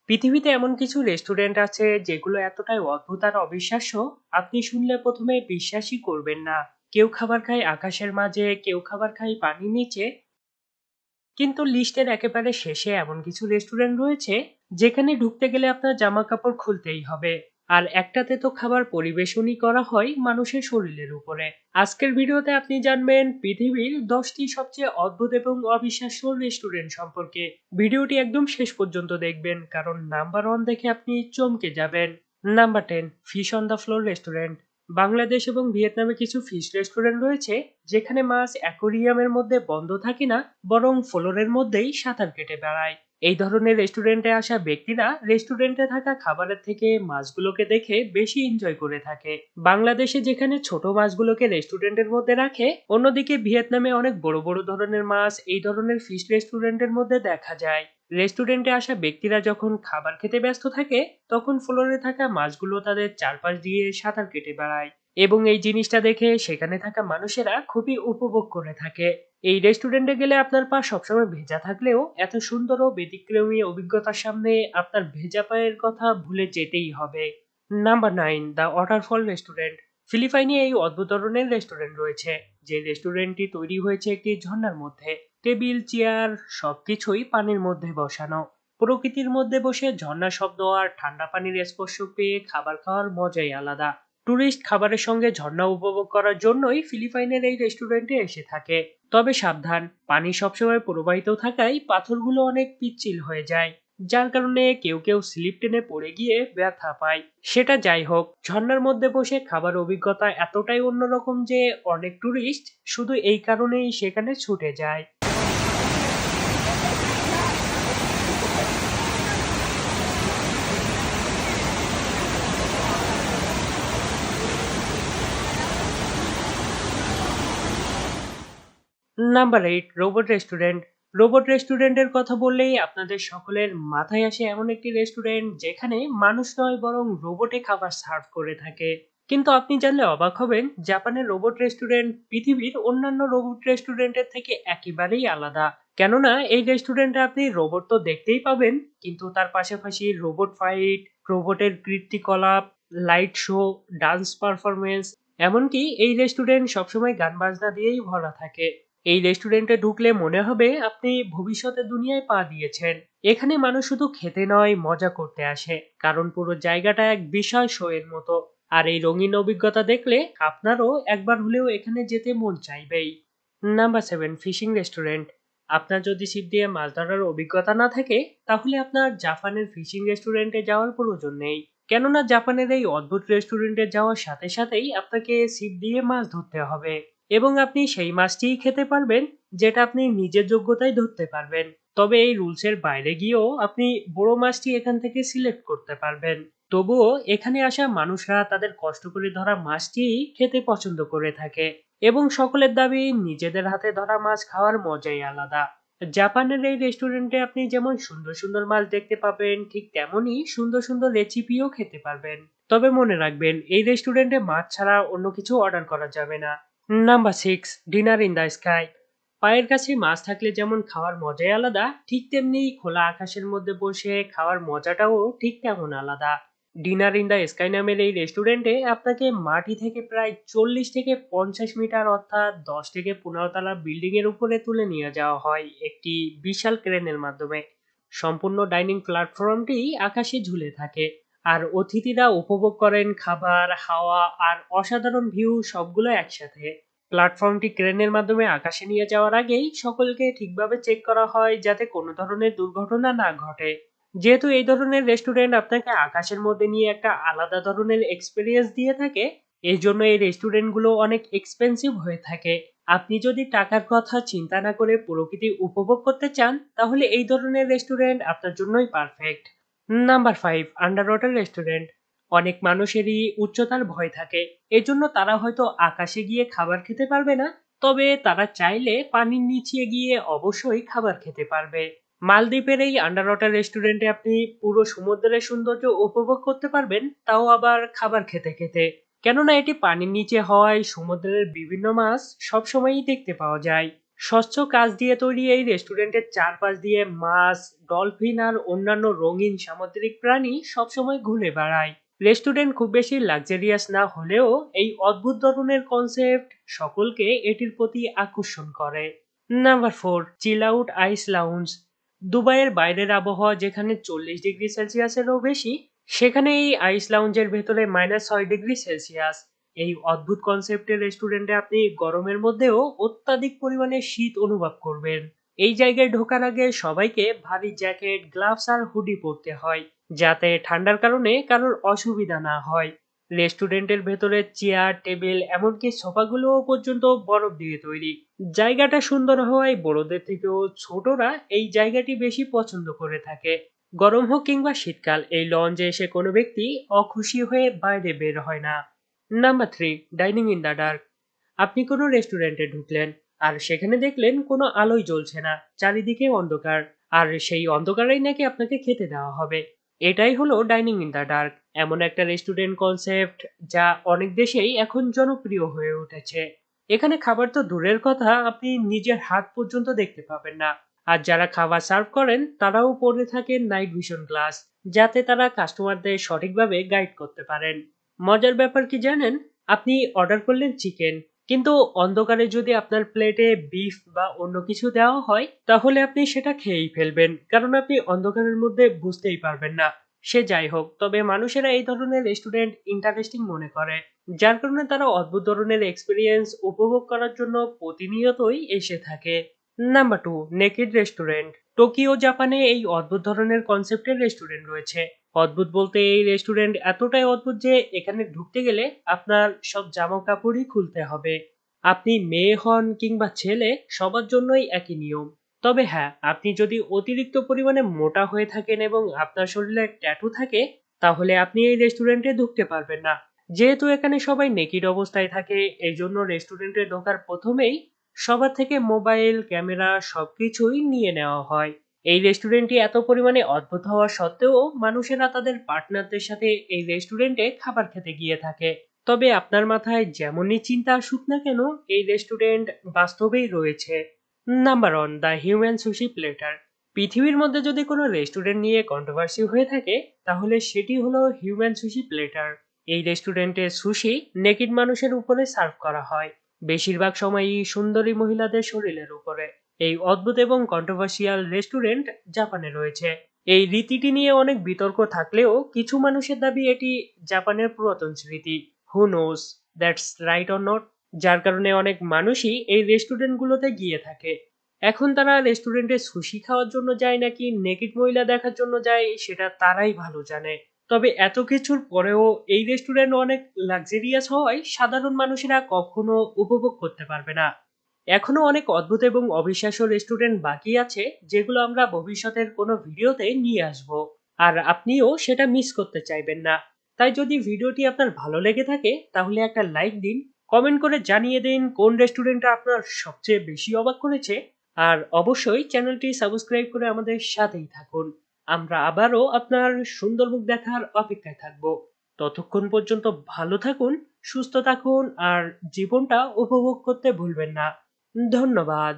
পৃথিবীতে এমন কিছু রেস্টুরেন্ট আছে যেগুলো এতটাই অদ্ভুত আর অবিশ্বাস্য, আপনি শুনলে প্রথমে বিশ্বাসই করবেন না। কেউ খাবার খায় আকাশের মাঝে, কেউ খাবার খায় পানির নিচে, কিন্তু লিস্টের একেবারে শেষে এমন কিছু রেস্টুরেন্ট রয়েছে যেখানে ঢুকতে গেলে আপনার জামা কাপড় খুলতেই হবে। আর একটাতে তো খাবার পরিবেশনই করা হয় মানুষের শরীরের উপরে। আজকের ভিডিওতে আপনি জানবেন পৃথিবীর 10টি সবচেয়ে অদ্ভুত এবং অবিশ্বাস্য রেস্টুরেন্ট সম্পর্কে। ভিডিওটি একদম শেষ পর্যন্ত দেখবেন, কারণ নাম্বার 1 দেখে আপনি চমকে যাবেন। Number 10, fish on the floor restaurant. Bangladesh এবং ভিয়েতনামে কিছু ফিশ রেস্টুরেন্ট রয়েছে যেখানে মাছ অ্যাকোরিয়ামের মধ্যে বন্ধ থাকে না, বরং ফ্লোরের মধ্যেই সাঁতার কেটে বেড়ায়। এই ধরনের রেস্টুরেন্টে আসা ব্যক্তিরা রেস্টুরেন্টে থাকা খাবারের থেকে মাছগুলোকে দেখে বেশি এনজয় করে থাকে। বাংলাদেশে যেখানে ছোট মাছগুলোকে রেস্টুরেন্টের মধ্যে রাখে, অন্যদিকে ভিয়েতনামে অনেক বড় বড় ধরনের মাছ এই ধরনের ফিশ রেস্টুরেন্টের মধ্যে দেখা যায়। রেস্টুরেন্টে আসা ব্যক্তিরা যখন খাবার খেতে ব্যস্ত থাকে, তখন ফ্লোরে থাকা মাছগুলো তাদের চারপাশ দিয়ে সাঁতার কেটে বেড়ায় এবং এই জিনিসটা দেখে সেখানে থাকা মানুষেরা খুবই উপভোগ করে থাকে। এই রেস্টুরেন্টে গেলে আপনার পা সবসময় ভেজা থাকলেও এত সুন্দর ও ব্যতিক্রমী অভিজ্ঞতার সামনে আপনার ভেজা পায়ের কথা ভুলে যেতেই হবে। Number 9, the waterfall restaurant. ফিলিপাইনে এই অদ্ভুত ধরনের রেস্টুরেন্ট রয়েছে, যে রেস্টুরেন্টটি তৈরি হয়েছে একটি ঝর্ণার মধ্যে। টেবিল, চেয়ার সবকিছুই পানির মধ্যে বসানো। প্রকৃতির মধ্যে বসে ঝর্ণার শব্দ আর ঠান্ডা পানির স্পর্শ পেয়ে খাবার খাওয়ার মজাই আলাদা। টুরিস্ট খাবারের সঙ্গে ঝর্ণা উপভোগ করার জন্যই ফিলিপাইনের এই রেস্টুরেন্টে এসে থাকে। তবে সাবধান, পানি সবসময় প্রবাহিত থাকায় পাথরগুলো অনেক পিচ্ছিল হয়ে যায়, যার কারণে কেউ কেউ স্লিপ টেনে পড়ে গিয়ে ব্যথা পায়। সেটা যাই হোক, ঝর্ণার মধ্যে বসে খাবার অভিজ্ঞতা এতটাই অন্যরকম যে অনেক টুরিস্ট শুধু এই কারণেই সেখানে ছুটে যায়। Number 8, robot restaurant. রোবট রেস্টুরেন্টের কথা বললেই আপনাদের সকলের মাথায় আসে এমন একটি রেস্টুরেন্ট যেখানে মানুষ নয় বরং রোবটে খাবার সার্ভ করে থাকে। কিন্তু আপনি জানলে অবাক হবেন, জাপানের রোবট রেস্টুরেন্ট পৃথিবীর অন্যান্য রোবট রেস্টুরেন্টের থেকে একেবারেই আলাদা। কেননা এই রেস্টুরেন্টে আপনি রোবট তো দেখতেই পাবেন, কিন্তু তার পাশাপাশি রোবট ফাইট, রোবটের কীর্তিকলাপ, লাইট শো, ডান্স পারফরমেন্স, এমনকি এই রেস্টুরেন্ট সবসময় গান বাজনা দিয়েই ভরা থাকে। এই রেস্টুরেন্টে ঢুকলে মনে হবে আপনি ভবিষ্যতের দুনিয়ায় পা দিয়েছেন। এখানে মানুষ শুধু খেতে নয়, মজা করতে আসে, কারণ পুরো জায়গাটা এক বিশাল শো এর মতো। আর এই রঙিন অভিজ্ঞতা দেখলে আপনারও একবার হলেও এখানে যেতে মন চাইবেই। Number 7, fishing restaurant. আপনার যদি ছিপ দিয়ে মাছ ধরার অভিজ্ঞতা না থাকে, তাহলে আপনার জাপানের ফিশিং রেস্টুরেন্টে যাওয়ার প্রয়োজন নেই। কেননা জাপানের এই অদ্ভুত রেস্টুরেন্টে যাওয়ার সাথে সাথেই আপনাকে ছিপ দিয়ে মাছ ধরতে হবে এবং আপনি সেই মাছটিই খেতে পারবেন যেটা আপনি নিজের যোগ্যতায় ধরতে পারবেন। তবে এই রুলসের বাইরে গিয়েও আপনি বড় মাছটি এখান থেকে সিলেক্ট করতে পারবেন। তবুও এখানে আসা মানুষরা তাদের কষ্ট করে ধরা মাছটিই খেতে পছন্দ করে থাকে এবং সকলের দাবি নিজেদের হাতে ধরা মাছ খাওয়ার মজাই আলাদা। জাপানের এই রেস্টুরেন্টে আপনি যেমন সুন্দর সুন্দর মাছ দেখতে পাবেন, ঠিক তেমনই সুন্দর সুন্দর রেসিপিও খেতে পারবেন। তবে মনে রাখবেন, এই রেস্টুরেন্টে মাছ ছাড়া অন্য কিছু অর্ডার করা যাবে না। Number 6, dinner in the sky. পায়ের কাছে মাছ থাকলে যেমন খাওয়ার মজাই আলাদা, ঠিক তেমনি খোলা আকাশের মধ্যে বসে খাওয়ার মজাটাও ঠিক তেমন আলাদা। ডিনার ইন দ্য স্কাই নামের এই রেস্টুরেন্টে আপনাকে মাটি থেকে প্রায় 40 থেকে 50 মিটার, অর্থাৎ 10 থেকে 15 তলা বিল্ডিং এর উপরে তুলে নিয়ে যাওয়া হয় একটি বিশাল ক্রেনের মাধ্যমে। সম্পূর্ণ ডাইনিং প্ল্যাটফর্মটি আকাশে ঝুলে থাকে আর অতিথিরা উপভোগ করেন খাবার, হাওয়া আর অসাধারণ ভিউ সবগুলো একসাথে। প্ল্যাটফর্মটি ক্রেনের মাধ্যমে আকাশে নিয়ে যাওয়ার আগেই সকলকে ঠিকভাবে চেক করা হয় যাতে কোনো ধরনের দুর্ঘটনা না ঘটে। যেহেতু এই ধরনের রেস্টুরেন্ট আপনাকে আকাশের মধ্যে নিয়ে একটা আলাদা ধরনের এক্সপেরিয়েন্স দিয়ে থাকে, এই জন্য এই রেস্টুরেন্টগুলো অনেক এক্সপেন্সিভ হয়ে থাকে। আপনি যদি টাকার কথা চিন্তা না করে প্রকৃতি উপভোগ করতে চান, তাহলে এই ধরনের রেস্টুরেন্ট আপনার জন্যই perfect. Number 5, under water restaurant. অনেক মানুষেরই উচ্চতার ভয় থাকে, এজন্য তারা হয়তো আকাশে গিয়ে খাবার খেতে পারবে না, তবে তারা চাইলে পানির নিচে গিয়ে অবশ্যই খাবার খেতে পারবে। মালদ্বীপের এই আন্ডার ওয়াটার রেস্টুরেন্টে আপনি পুরো সমুদ্রের সৌন্দর্য উপভোগ করতে পারবেন, তাও আবার খাবার খেতে খেতে। কেননা এটি পানির নিচে হওয়ায় সমুদ্রের বিভিন্ন মাছ সবসময়ই দেখতে পাওয়া যায়। স্বচ্ছ কাঁচ দিয়ে তৈরি এই রেস্টুরেন্টের চারপাশ দিয়ে মাছ, ডলফিন আর অন্যান্য রঙিন সামুদ্রিক প্রাণী সবসময় ঘুরে বেড়ায়। রেস্টুরেন্ট খুব বেশি লাক্সারিয়াস না হলেও এই অদ্ভুত ধরনের কনসেপ্ট সকলকে এটির প্রতি আকর্ষণ করে। নাম্বার 4, চিল আউট আইস লাউঞ্জ। দুবাইয়ের বাইরের আবহাওয়া যেখানে 40 ডিগ্রি সেলসিয়াসেরও বেশি, সেখানে এই আইস লাউঞ্জের ভেতরে -6 ডিগ্রি সেলসিয়াস। এই অদ্ভুত কনসেপ্টের রেস্টুরেন্টে আপনি গরমের মধ্যেও অত্যাধিক পরিমাণে শীত অনুভব করবেন। এই জায়গায় ঢোকার আগে সবাইকে ভারী জ্যাকেট, গ্লাভস আর হুডি পরতে হয়, যাতে ঠান্ডার কারণে কারোর অসুবিধা না হয়। রেস্টুরেন্টের ভেতরে চেয়ার, টেবিল, এমনকি সোফাগুলোও পর্যন্ত বরফ দিয়ে তৈরি। জায়গাটা সুন্দর হওয়ায় বড়দের থেকেও ছোটরা এই জায়গাটি বেশি পছন্দ করে থাকে। গরম হোক কিংবা শীতকাল, এই লঞ্চে এসে কোনো ব্যক্তি অখুশি হয়ে বাইরে বের হয় না। Number 3, dining in the dark. আপনি কোনো রেস্টুরেন্টে ঢুকলেন আর সেখানে দেখলেন কোনো আলোই জ্বলছে না, চারিদিকে অন্ধকার, আর সেই অন্ধকারেই নাকি আপনাকে খেতে দেওয়া হবে। এটাই হলো ডাইনিং ইন দ্য ডার্ক, এমন একটা রেস্টুরেন্ট কনসেপ্ট যা অনেক দেশেই এখন জনপ্রিয় হয়ে উঠেছে। এখানে খাবার তো দূরের কথা, আপনি নিজের হাত পর্যন্ত দেখতে পাবেন না। আর যারা খাবার সার্ভ করেন তারাও পরে থাকেন নাইট ভিশন গ্লাস, যাতে তারা কাস্টমারদের সঠিকভাবে গাইড করতে পারেন। মজার ব্যাপার কি জানেন? আপনি অর্ডার করলেন চিকেন, কিন্তু অন্ধকারে যদি আপনার প্লেটে বিফ বা অন্য কিছু দেওয়া হয়, তাহলে আপনি সেটা খেয়েই ফেলবেন। কারণ আপনি অন্ধকারের মধ্যে বুঝতেই পারবেন না। সে যাই হোক, তবে মানুষেরা এই ধরনের রেস্টুরেন্ট ইন্টারেস্টিং মনে করে। যার কারণে তারা অদ্ভুত ধরনের এক্সপেরিয়েন্স উপভোগ করার জন্য প্রতিনিয়তই এসে থাকে। Number 2, naked restaurant. টোকিও, জাপানে এই অদ্ভুত ধরনের কনসেপ্টের রেস্টুরেন্ট রয়েছে। অদ্ভুত বলতে এই রেস্টুরেন্ট এতটাই অদ্ভুত যে এখানে ঢুকতে গেলে আপনার সব জামা কাপড়ই খুলতে হবে। আপনি মেয়ে হন কিংবা ছেলে, সবার জন্যই একই নিয়ম। তবে হ্যাঁ, আপনি যদি অতিরিক্ত পরিমাণে মোটা হয়ে থাকেন এবং আপনার শরীরে ট্যাটু থাকে, তাহলে আপনি এই রেস্টুরেন্টে ঢুকতে পারবেন না। যেহেতু এখানে সবাই নেকিড অবস্থায় থাকে, এই জন্য রেস্টুরেন্টে ঢোকার প্রথমেই সবার থেকে মোবাইল, ক্যামেরা সবকিছুই নিয়ে নেওয়া হয়। এই রেস্টুরেন্টটি এত পরিমাণে অদ্ভুত হওয়া সত্ত্বেও মানুষেরা তাদের পার্টনারদের সাথে এই রেস্টুরেন্টে খাবার খেতে গিয়ে থাকে। তবে আপনার মাথায় যেমনই চিন্তা আসুক না কেন, এই রেস্টুরেন্ট বাস্তবেই রয়েছে। Number 1, the human sushi platter. পৃথিবীর মধ্যে যদি কোনো রেস্টুরেন্ট নিয়ে কন্ট্রোভার্সি হয়ে থাকে, তাহলে সেটি হলো হিউম্যান সুশি প্লেটার। এই রেস্টুরেন্টে সুশি নেকিড মানুষের উপরে সার্ভ করা হয়, বেশিরভাগ সময়ই সুন্দরী মহিলাদের শরীরের উপরে। এই অদ্ভুত এবং কন্ট্রোভার্সিয়াল রেস্টুরেন্ট জাপানে রয়েছে। এই রীতিটি নিয়ে অনেক বিতর্ক থাকলেও কিছু মানুষের দাবি এটি জাপানের পুরাতন স্মৃতি। Who knows that's right or not. যার কারণে অনেক মানুষই এই রেস্টুরেন্টগুলোতে গিয়ে থাকে। এখন তারা রেস্টুরেন্টে সুশি খাওয়ার জন্য যায় নাকি নেকিড মহিলা দেখার জন্য যায়, সেটা তারাই ভালো জানে। তবে এত কিছুর পরেও এই রেস্টুরেন্ট অনেক লাক্সারিয়াস হওয়ায় সাধারণ মানুষেরা কখনো উপভোগ করতে পারবে না। এখনো অনেক অদ্ভুত এবং অবিশ্বাস্য রেস্টুরেন্ট বাকি আছে, যেগুলো আমরা ভবিষ্যতের কোনো ভিডিওতে নিয়ে আসব। আর আপনিও সেটা মিস করতে চাইবেন না। তাই যদি ভিডিওটি আপনার ভালো লেগে থাকে, তাহলে একটা লাইক দিন, কমেন্ট করে জানিয়ে দিন কোন রেস্টুরেন্টটা আপনার সবচেয়ে বেশি অবাক করেছে। আর অবশ্যই চ্যানেলটি সাবস্ক্রাইব করে আমাদের সাথেই থাকুন। আমরা আবারও আপনার সুন্দর মুখ দেখার অপেক্ষায় থাকব। ততক্ষণ পর্যন্ত ভালো থাকুন, সুস্থ থাকুন আর জীবনটা উপভোগ করতে ভুলবেন না। ধন্যবাদ।